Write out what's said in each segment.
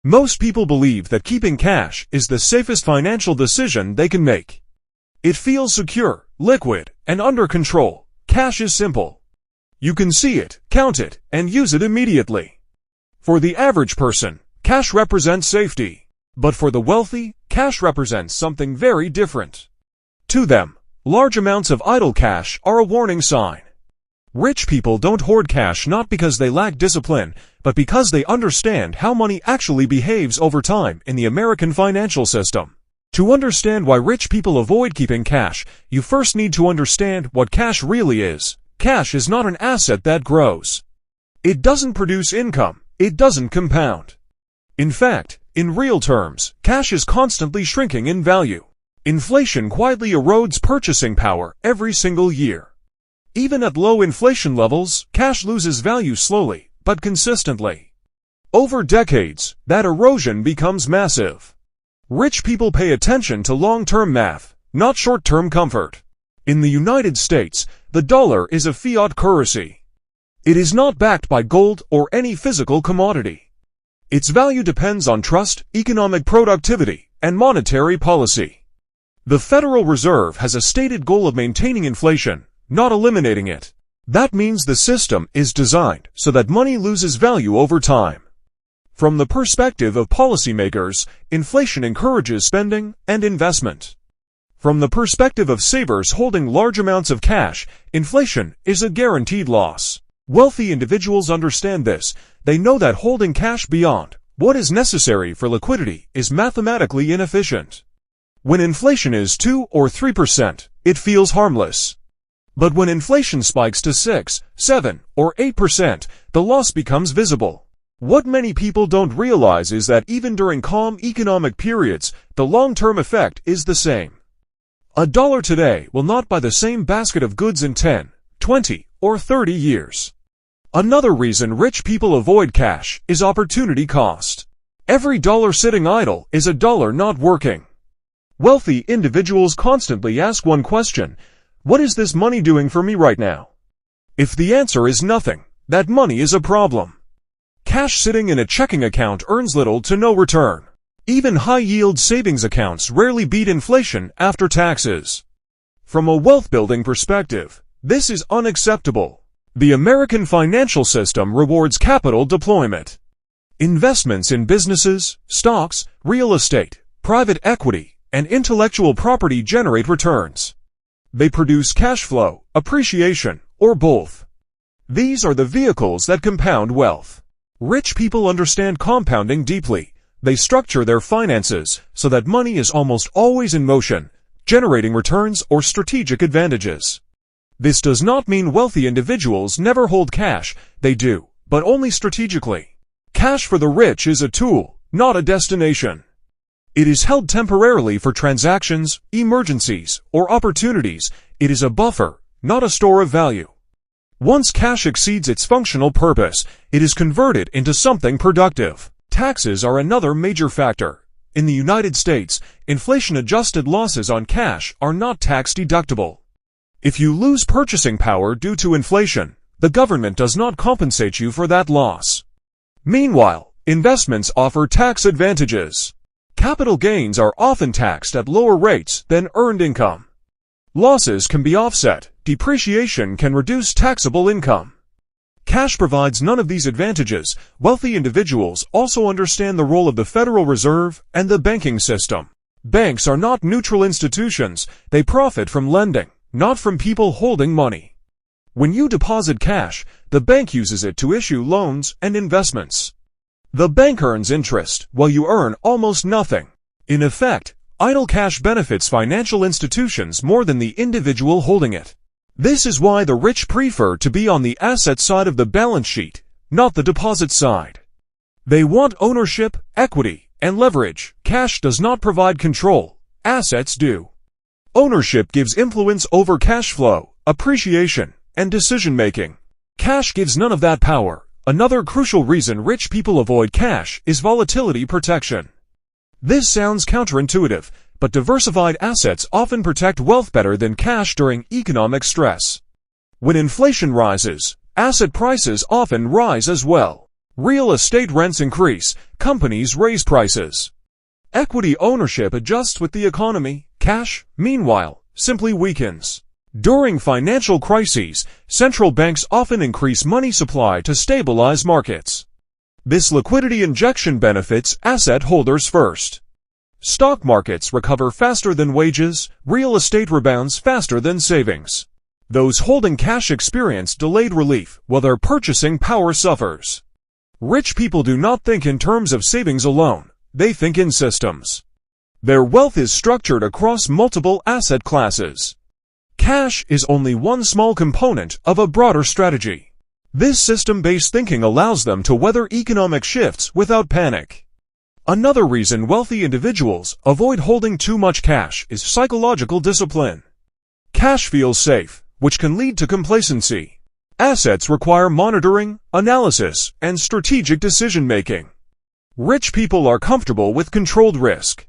Most people believe that keeping cash is the safest financial decision they can make. It feels secure, liquid, and under control. Cash is simple. You can see it, count it, and use it immediately. For the average person, cash represents safety. But for the wealthy, cash represents something very different. To them, large amounts of idle cash are a warning sign. Rich people don't hoard cash not because they lack discipline, but because they understand how money actually behaves over time in the American financial system. To understand why rich people avoid keeping cash, you first need to understand what cash really is. Cash is not an asset that grows. It doesn't produce income. It doesn't compound. In fact, in real terms, cash is constantly shrinking in value. Inflation quietly erodes purchasing power every single year. Even at low inflation levels, cash loses value slowly, but consistently. Over decades, that erosion becomes massive. Rich people pay attention to long-term math, not short-term comfort. In the United States, the dollar is a fiat currency. It is not backed by gold or any physical commodity. Its value depends on trust, economic productivity, and monetary policy. The Federal Reserve has a stated goal of maintaining inflation, not eliminating it. That means the system is designed so that money loses value over time. From the perspective of policymakers, inflation encourages spending and investment. From the perspective of savers holding large amounts of cash, inflation is a guaranteed loss. Wealthy individuals understand this. They know that holding cash beyond what is necessary for liquidity is mathematically inefficient. When inflation is 2 or 3%, it feels harmless. But when inflation spikes to 6, 7, or 8%, the loss becomes visible. What many people don't realize is that even during calm economic periods, the long-term effect is the same. A dollar today will not buy the same basket of goods in 10, 20, or 30 years. Another reason rich people avoid cash is opportunity cost. Every dollar sitting idle is a dollar not working. Wealthy individuals constantly ask one question: what is this money doing for me right now? If the answer is nothing, that money is a problem. Cash sitting in a checking account earns little to no return. Even high-yield savings accounts rarely beat inflation after taxes. From a wealth-building perspective, this is unacceptable. The American financial system rewards capital deployment. Investments in businesses, stocks, real estate, private equity, and intellectual property generate returns. They produce cash flow, appreciation, or both. These are the vehicles that compound wealth. Rich people understand compounding deeply. They structure their finances so that money is almost always in motion, generating returns or strategic advantages. This does not mean wealthy individuals never hold cash. They do, but only strategically. Cash for the rich is a tool, not a destination. It is held temporarily for transactions, emergencies, or opportunities. It is a buffer, not a store of value. Once cash exceeds its functional purpose, it is converted into something productive. Taxes are another major factor. In the United States, inflation-adjusted losses on cash are not tax-deductible. If you lose purchasing power due to inflation, the government does not compensate you for that loss. Meanwhile, investments offer tax advantages. Capital gains are often taxed at lower rates than earned income. Losses can be offset. Depreciation can reduce taxable income. Cash provides none of these advantages. Wealthy individuals also understand the role of the Federal Reserve and the banking system. Banks are not neutral institutions. They profit from lending, not from people holding money. When you deposit cash, the bank uses it to issue loans and investments. The bank earns interest, while you earn almost nothing. In effect, idle cash benefits financial institutions more than the individual holding it. This is why the rich prefer to be on the asset side of the balance sheet, not the deposit side. They want ownership, equity, and leverage. Cash does not provide control. Assets do. Ownership gives influence over cash flow, appreciation, and decision-making. Cash gives none of that power. Another crucial reason rich people avoid cash is volatility protection. This sounds counterintuitive, but diversified assets often protect wealth better than cash during economic stress. When inflation rises, asset prices often rise as well. Real estate rents increase, companies raise prices. Equity ownership adjusts with the economy. Cash, meanwhile, simply weakens. During financial crises, central banks often increase money supply to stabilize markets. This liquidity injection benefits asset holders first. Stock markets recover faster than wages, real estate rebounds faster than savings. Those holding cash experience delayed relief, while their purchasing power suffers. Rich people do not think in terms of savings alone, they think in systems. Their wealth is structured across multiple asset classes. Cash is only one small component of a broader strategy. This system-based thinking allows them to weather economic shifts without panic. Another reason wealthy individuals avoid holding too much cash is psychological discipline. Cash feels safe, which can lead to complacency. Assets require monitoring, analysis, and strategic decision-making. Rich people are comfortable with controlled risk.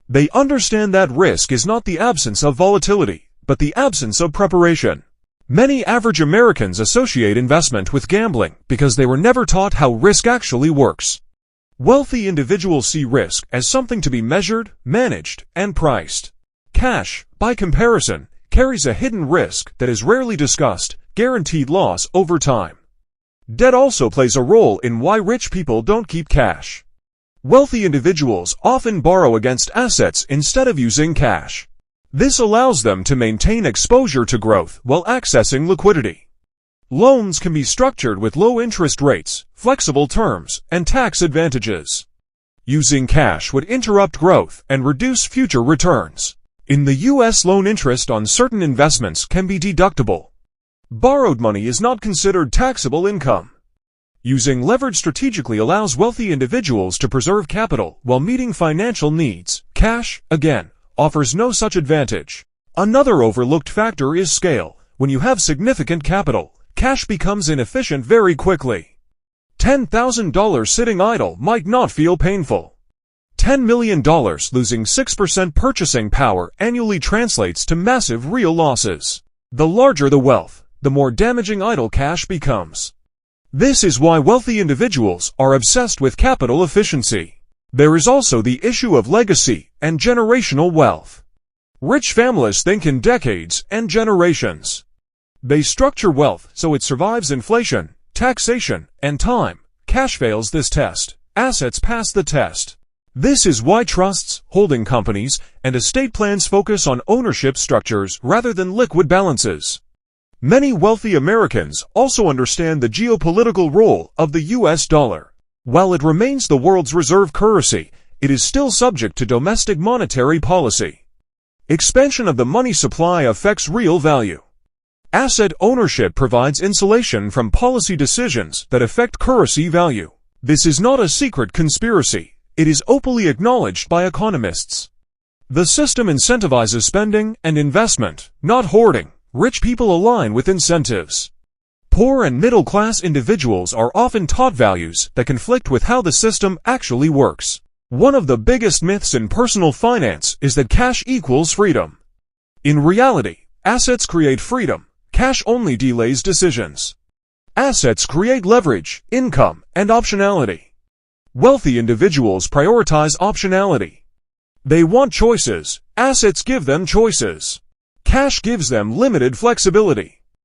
They understand that risk is not the absence of volatility, but the absence of preparation. Many average Americans associate investment with gambling because they were never taught how risk actually works. Wealthy individuals see risk as something to be measured, managed, and priced. Cash, by comparison, carries a hidden risk that is rarely discussed: guaranteed loss over time. Debt also plays a role in why rich people don't keep cash. Wealthy individuals often borrow against assets instead of using cash. This allows them to maintain exposure to growth while accessing liquidity. Loans can be structured with low interest rates, flexible terms, and tax advantages. Using cash would interrupt growth and reduce future returns. In the U.S., loan interest on certain investments can be deductible. Borrowed money is not considered taxable income. Using leverage strategically allows wealthy individuals to preserve capital while meeting financial needs. Cash, again, offers no such advantage. Another overlooked factor is scale. When you have significant capital, cash becomes inefficient very quickly. $10,000 sitting idle might not feel painful. $10 million losing 6% purchasing power annually translates to massive real losses. The larger the wealth, the more damaging idle cash becomes. This is why wealthy individuals are obsessed with capital efficiency. There is also the issue of legacy and generational wealth. Rich families think in decades and generations. They structure wealth so it survives inflation, taxation, and time. Cash fails this test. Assets pass the test. This is why trusts, holding companies, and estate plans focus on ownership structures rather than liquid balances. Many wealthy Americans also understand the geopolitical role of the U.S. dollar. While it remains the world's reserve currency, it is still subject to domestic monetary policy. Expansion of the money supply affects real value. Asset ownership provides insulation from policy decisions that affect currency value. This is not a secret conspiracy. It is openly acknowledged by economists. The system incentivizes spending and investment, not hoarding. Rich people align with incentives. Poor and middle-class individuals are often taught values that conflict with how the system actually works. One of the biggest myths in personal finance is that cash equals freedom. In reality, assets create freedom. Cash only delays decisions. Assets create leverage, income, and optionality. Wealthy individuals prioritize optionality. They want choices. Assets give them choices. Cash gives them limited flexibility.